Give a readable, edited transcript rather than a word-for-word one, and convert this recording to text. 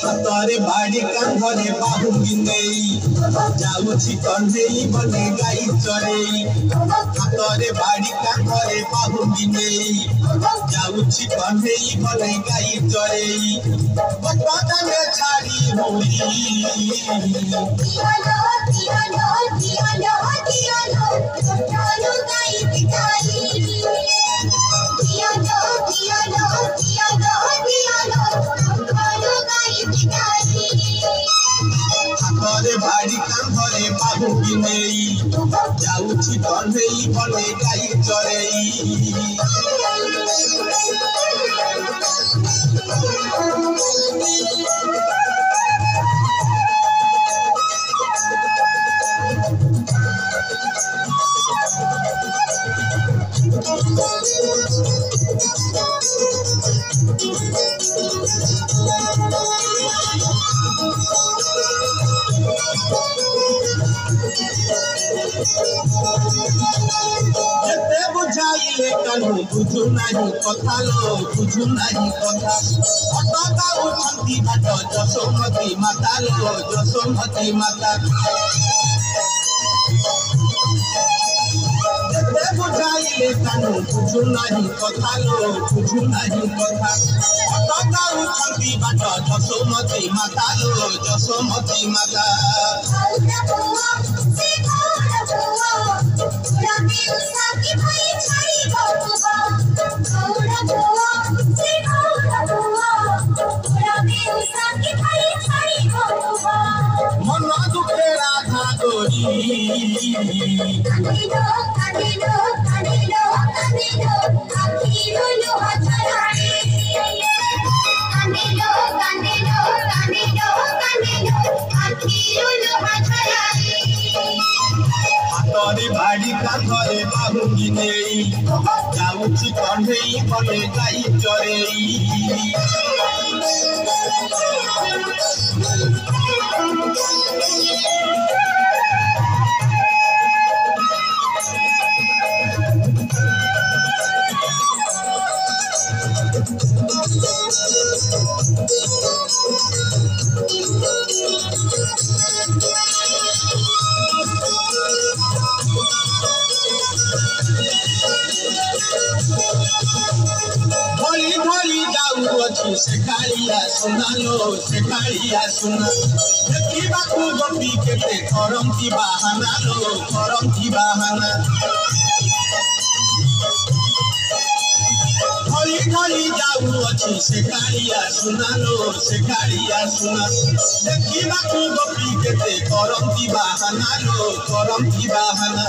हातरे बाड़ी कांधरे बाहुंगी नहीं जाऊची कंधेई बने गाई चढ़े हातरे बाड़ी कांधरे बाहुंगी नहीं जाऊची कंधेई बने गाई चढ़े बता में छाड़ी हातरे बाड़ी कांधरे बाहुंगी नहीं जाऊची कंधेई बने गाई चढ़े जेते बुझाइले कानू बुझु नाही कथा लो बुझु नाही कथा अटका उठंती बाट जसोमती माता लो जसोमती माता जेते बुझाइले कानू बुझु नाही कथा लो बुझु नाही कथा अटका उठंती बाट जसोमती माता लो जसोमती माता मन दुखे राधा गोरी हातरे बाड़ी कांधरे बाहुंगी नहीं जाऊची कंधेई बने गाई चढ़े धोली धोली जाऊ अच्छी शेखाड़िया सुना लो शेखाड़िया सुना देखी बाकू गोपी केते करम की बहाना लो करम की बहाना धोली धोली जाऊ अच्छी शेखाड़िया सुना लो शेखाड़िया सुना देखी बाकू गोपी केते करम की बहाना लो करम की बहाना